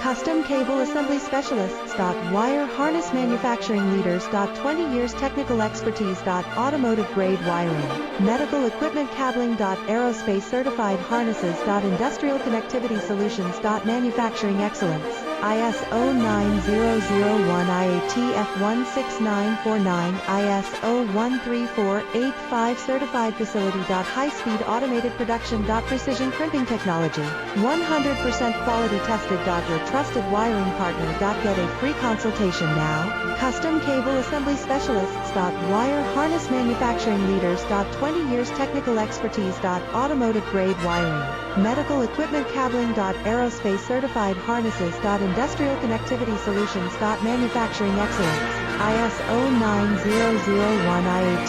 Custom Cable Assembly Specialists. Wire Harness Manufacturing Leaders. 20 years technical expertise. Automotive grade wiring. Medical equipment cabling. Aerospace certified harnesses. Industrial connectivity solutions. Manufacturing excellence. ISO 9001 IATF 16949 ISO 13485 certified facility. High-speed automated production. Precision crimping technology. 100% quality tested. Your trusted wiring partner. Get a free consultation now. Custom Cable Assembly Specialists. Wire Harness Manufacturing Leaders. 20 years technical expertise. Automotive grade wiring. Medical equipment cabling. Aerospace certified harnesses. Industrial connectivity solutions. Manufacturing excellence. ISO 9001 IAT